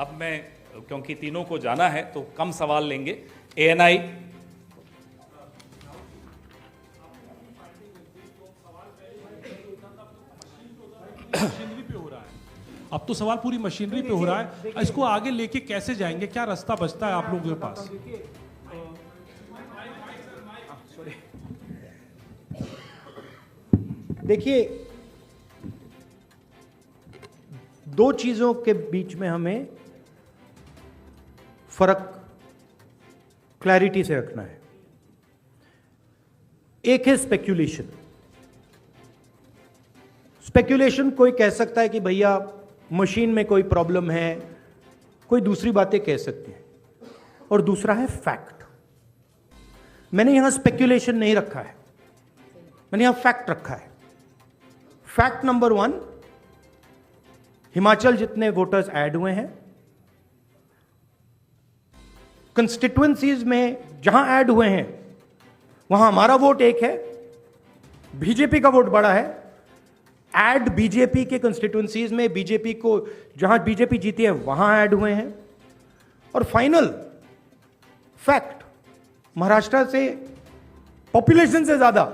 अब मैं, क्योंकि तीनों को जाना है तो कम सवाल लेंगे। एएनआई। मशीनरी पे हो रहा है, अब तो सवाल पूरी मशीनरी पे हो रहा है। इसको आगे लेके कैसे जाएंगे, क्या रास्ता बचता है आप लोगों के पास? देखिए, दो चीजों के बीच में हमें फर्क क्लैरिटी से रखना है। एक है स्पेक्यूलेशन। स्पेक्यूलेशन कोई कह सकता है कि भैया मशीन में कोई प्रॉब्लम है, कोई दूसरी बातें कह सकती है, और दूसरा है फैक्ट। मैंने यहां स्पेक्यूलेशन नहीं रखा है, मैंने यहां फैक्ट रखा है। फैक्ट नंबर 1, हिमाचल जितने वोटर्स ऐड हुए हैं, कंस्टिट्युएंसीज में जहां ऐड हुए हैं वहां हमारा वोट एक है, बीजेपी का वोट बड़ा है। ऐड बीजेपी के कंस्टिट्युएंसीज में बीजेपी को जहां बीजेपी जीती है वहां ऐड हुए हैं। और फाइनल फैक्ट, महाराष्ट्र से पॉपुलेशन से ज्यादा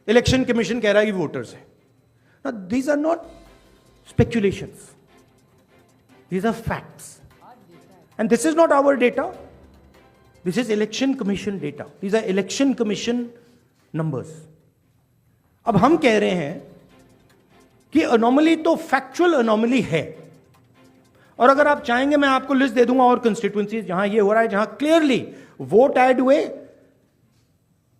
इलेक्शन कमीशन कह रहा है कि वोटर्स है। These are not speculations, these are facts, and this is not our data, this is election commission data, these are election commission numbers. अब हम कह रहे हैं कि अनोमली तो फैक्चुअल अनोमली है, और अगर आप चाहेंगे मैं आपको लिस्ट दे दूंगा और कंस्टिट्युएंसीज जहां ये हो रहा है, जहां क्लियरली वोट ऐड हुए,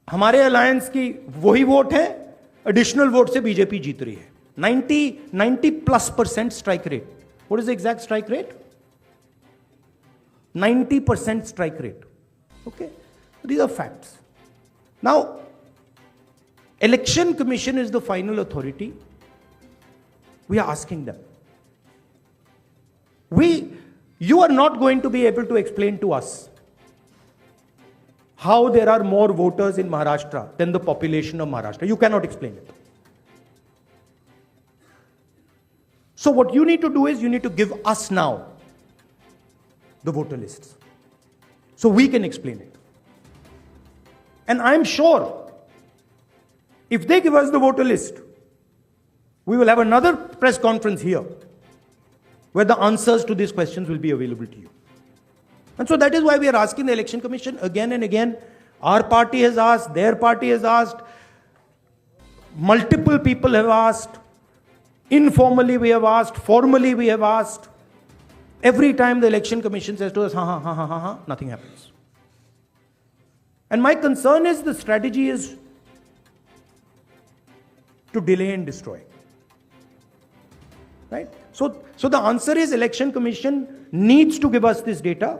हमारे अलायंस की वही वोट है, एडिशनल वोट से बीजेपी जीत रही है। 90+ strike rate. What is the exact strike rate? 90% strike rate. Okay, these are facts. Now, Election Commission is the final authority. We are asking them. You are not going to be able to explain to us how there are more voters in Maharashtra than the population of Maharashtra. You cannot explain it. So what you need to do is you need to give us now the voter lists so we can explain it. And I'm sure if they give us the voter list, we will have another press conference here where the answers to these questions will be available to you. And so that is why we are asking the Election Commission again and again. Our party has asked, their party has asked, multiple people have asked, informally we have asked, formally we have asked. Every time the Election Commission says to us, nothing happens. And my concern is the strategy is to delay and destroy. Right? So the answer is Election Commission needs to give us this data.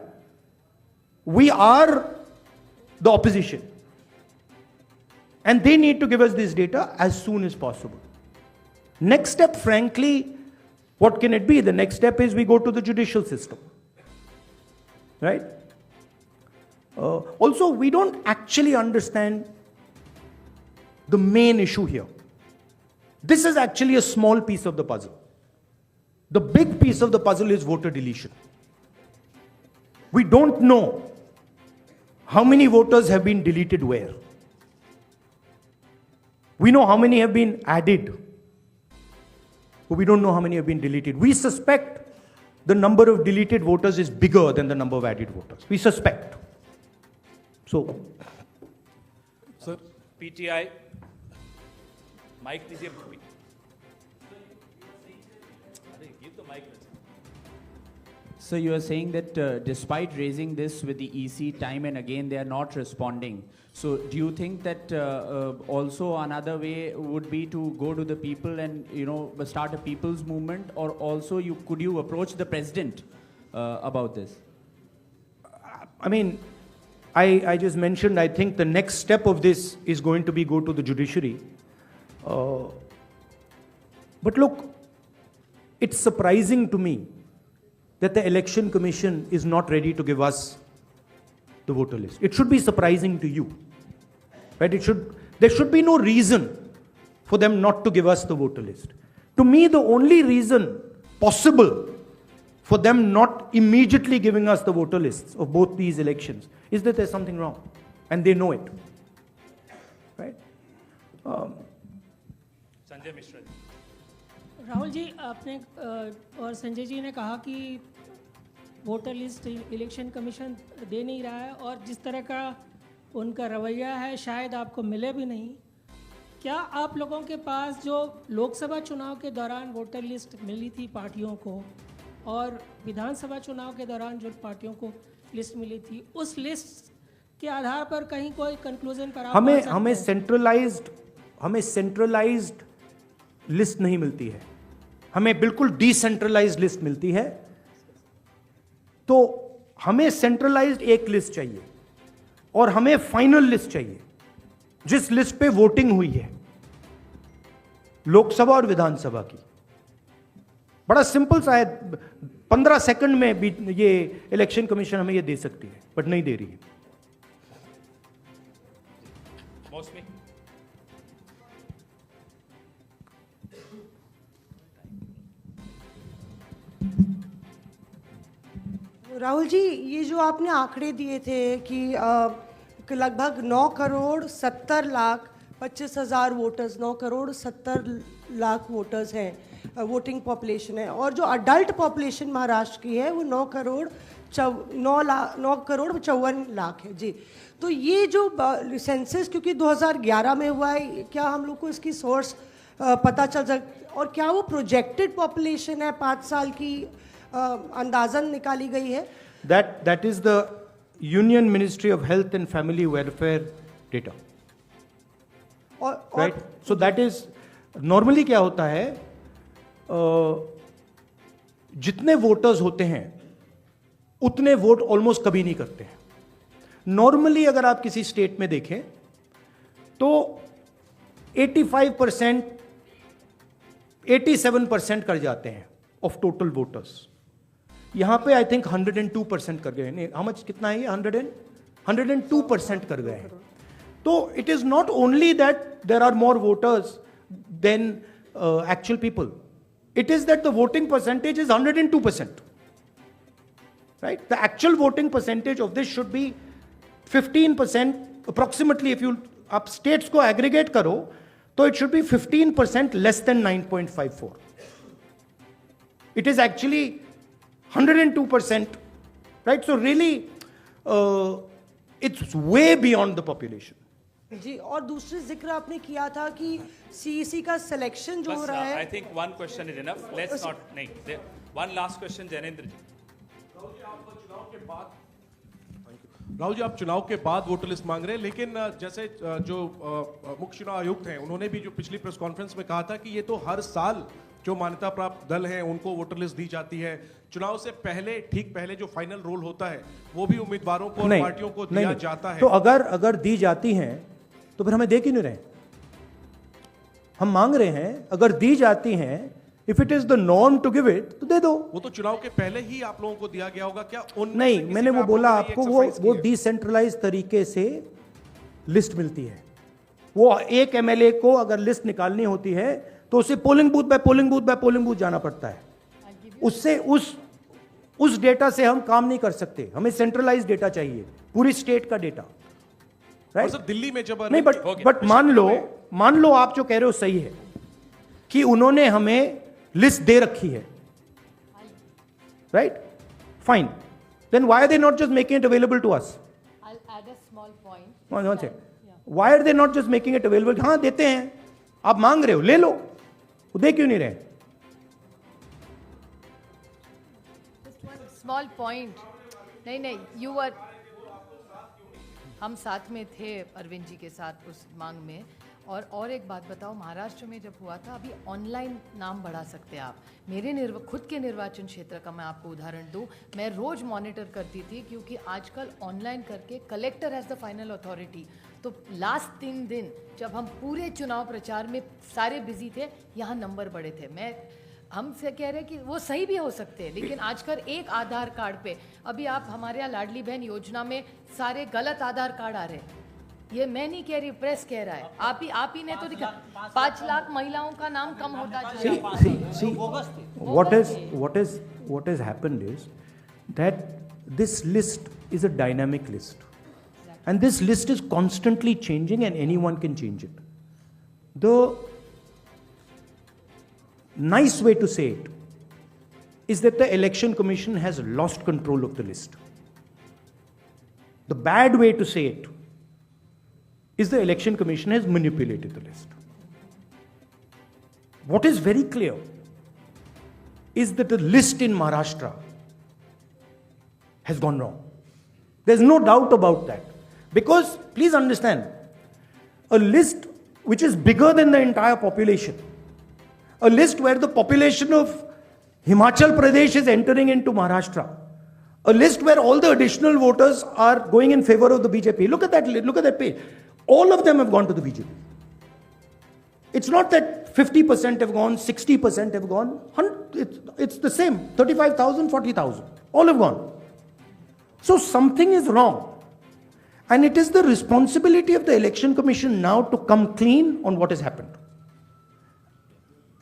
We are the opposition. And they need to give us this data as soon as possible. Next step, frankly, what can it be? The next step is we go to the judicial system. Right? Also, we don't actually understand the main issue here. This is actually a small piece of the puzzle. The big piece of the puzzle is voter deletion. We don't know how many voters have been deleted where. We know how many have been added, but we don't know how many have been deleted. We suspect the number of deleted voters is bigger than the number of added voters. We suspect. So, Sir, PTI, mic दीजिए। Give the mic. So you are saying that despite raising this with the EC time and again, they are not responding. So do you think that also another way would be to go to the people and start a people's movement, or also could you approach the president about this? I mean, I just mentioned, I think the next step of this is going to be go to the judiciary. But look, it's surprising to me that the Election Commission is not ready to give us the voter list. It should be surprising to you, right? There should be no reason for them not to give us the voter list. To me, the only reason possible for them not immediately giving us the voter lists of both these elections is that there's something wrong, and they know it, right? Sanjay Mishra ji. Rahul ji, आपने और संजय जी ने कहा कि voter list election commission दे नहीं रहा है, और जिस तरह का उनका रवैया है शायद आपको मिले भी नहीं। क्या आप लोगों के पास जो लोकसभा चुनाव के दौरान वोटर लिस्ट मिली थी पार्टियों को, और विधानसभा चुनाव के दौरान जो पार्टियों को लिस्ट मिली थी, उस लिस्ट के आधार पर कहीं कोई कंक्लूजन पर आप हमें पहुंच सकते हैं? हमें सेंट्रलाइज्ड लिस्ट नहीं मिलती है, हमें बिल्कुल डिसेंट्रलाइज्ड लिस्ट मिलती है। तो हमें सेंट्रलाइज्ड एक लिस्ट चाहिए और हमें फाइनल लिस्ट चाहिए जिस लिस्ट पे वोटिंग हुई है लोकसभा और विधानसभा की। बड़ा सिंपल सा है, 15 सेकंड में भी ये इलेक्शन कमीशन हमें ये दे सकती है, बट नहीं दे रही है। मौसमी। राहुल जी, ये जो आपने आंकड़े दिए थे कि लगभग 9 करोड़ 70 लाख 25,000 वोटर्स, 9 करोड़ 70 लाख वोटर्स हैं, वोटिंग पॉपुलेशन है, और जो अडल्ट पॉपुलेशन महाराष्ट्र की है वो 9 करोड़ 54 लाख है जी। तो ये जो सेंसस क्योंकि 2011 में हुआ है, क्या हम लोग को इसकी सोर्स पता चल सकता, और क्या वो प्रोजेक्टेड पॉपुलेशन है 5 साल की अंदाजन निकाली गई है? That is the Union Ministry of Health and Family Welfare data, right? So that is normally क्या होता है, जितने वोटर्स होते हैं उतने वोट ऑलमोस्ट कभी नहीं करते हैं। नॉर्मली अगर आप किसी स्टेट में देखें तो 85%, 87% कर जाते हैं ऑफ टोटल वोटर्स। यहां पे आई थिंक 102% कर गए हैं। हाउ मच, कितना है ये? 102% कर गए हैं। तो it is not only that there are more voters than actual people, it is that the voting percentage is 102%, right? The actual voting percentage of this should be 15% approximately. If you आप states को aggregate करो तो it should be 15% less than 9.54. It is actually 102%, right? So really it's way beyond the population. जी, और दूसरी जिक्र आपने किया था कि सीईसी का सिलेक्शन जो हो रहा है। I think one question is enough, let's not, नहीं, वन लास्ट क्वेश्चन। जैनेंद्र जी। राहुल जी, आप चुनाव के बाद वोटर लिस्ट मांग रहे हैं, लेकिन जैसे जो मुख्य चुनाव आयुक्त हैं उन्होंने भी जो पिछली प्रेस कॉन्फ्रेंस में कहा था कि ये तो हर साल जो मान्यता प्राप्त दल हैं उनको वोटर लिस्ट दी जाती है। चुनाव से पहले, ठीक पहले जो फाइनल रोल होता है वो भी उम्मीदवारों को और पार्टियों को दिया जाता है। तो अगर दी जाती हैं तो फिर हमें दे क्यों नहीं रहे? हम मांग रहे हैं, अगर दी जाती हैं, if it is the norm to give it, तो दे दो। वो तो चुनाव के पहले ही आप लोगों को दिया गया होगा क्या? नहीं, मैंने वो बोला आपको, वो डिसेंट्रलाइज तरीके से लिस्ट मिलती है। वो एक एमएलए को अगर लिस्ट निकालनी होती है तो उसे polling booth by polling booth by polling booth जाना पड़ता है। उससे उस डेटा से हम काम नहीं कर सकते, हमें सेंट्रलाइज डेटा चाहिए, पूरी स्टेट का डेटा। और सर दिल्ली में जब नहीं, बट मान लो आप जो कह रहे हो सही है कि उन्होंने हमें लिस्ट दे रखी है, right? Fine, then why are they not just making it available to us? I'll add a small point. One second, why are they not just making it available? हाँ, देते हैं, आप मांग रहे हो, ले लो, वो दे क्यों नहीं रहे? Just one small point. नहीं, you were. हम साथ में थे अरविंद जी के साथ उस मांग में। और एक बात बताओ, महाराष्ट्र में जब हुआ था, अभी ऑनलाइन नाम बढ़ा सकते हैं आप। मेरे खुद के निर्वाचन क्षेत्र का मैं आपको उदाहरण दूं, मैं रोज मॉनिटर करती थी क्योंकि आजकल ऑनलाइन करके collector has the final authority. तो लास्ट 3 दिन जब हम पूरे चुनाव प्रचार में सारे बिजी थे, यहाँ नंबर बढ़े थे। हमसे कह रहे हैं कि वो सही भी हो सकते हैं, लेकिन आजकल एक आधार कार्ड पे, अभी आप हमारे यहाँ लाडली बहन योजना में सारे गलत आधार कार्ड आ रहे हैं। ये मैं नहीं कह रही, प्रेस कह रहा है। आप ही ने तो दिखा 5 लाख महिलाओं का नाम कम होता जा रहा है। See, what has happened is that this list is a dynamic list. And this list is constantly changing and anyone can change it. The nice way to say it is that the Election Commission has lost control of the list. The bad way to say it is the Election Commission has manipulated the list. What is very clear is that the list in Maharashtra has gone wrong. There's no doubt about that. Because, please understand, a list which is bigger than the entire population, a list where the population of Himachal Pradesh is entering into Maharashtra, a list where all the additional voters are going in favor of the BJP. Look at that page. All of them have gone to the BJP. It's not that 50% have gone, 60% have gone. It's the same. 35,000, 40,000. All have gone. So something is wrong. And it is the responsibility of the Election Commission now to come clean on what has happened.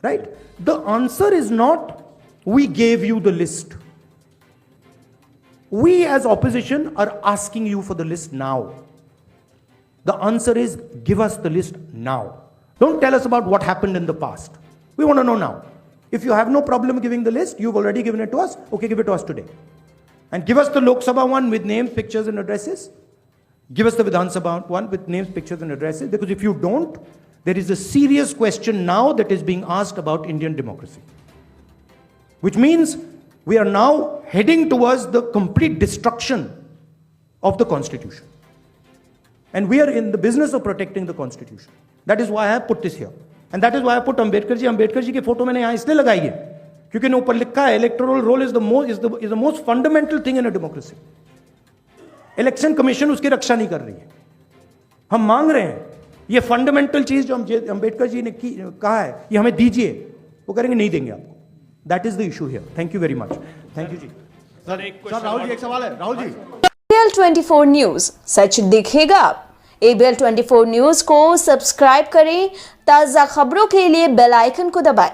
Right? The answer is not, we gave you the list. We as opposition are asking you for the list now. The answer is, give us the list now. Don't tell us about what happened in the past. We want to know now. If you have no problem giving the list, you've already given it to us, okay, give it to us today. And give us the Lok Sabha one with names, pictures and addresses. Give us the Vidhan Sabha one with names, pictures and addresses. Because if you don't, there is a serious question now that is being asked about Indian democracy. Which means we are now heading towards the complete destruction of the Constitution. And we are in the business of protecting the Constitution. That is why I have put this here. And that is why I put Ambedkar ji. Ambedkar ji की photo मैंने यहाँ इसलिए लगाई है क्योंकि ने ऊपर लिखा है electoral role is the most fundamental thing in a democracy. Election commission उसकी रक्षा नहीं कर रही है. हम मांग रहे हैं ये फंडामेंटल चीज जो अंबेडकर जी ने कहा है ये हमें दीजिए. वो करेंगे नहीं देंगे आपको. That is the issue here. Thank you very much. Thank you जी. सर राहुल जी एक सवाल है. राहुल जी, ABL 24 न्यूज, सच दिखेगा. ABL 24 न्यूज को सब्सक्राइब करें. ताजा खबरों के लिए बेल आइकन को दबाएं.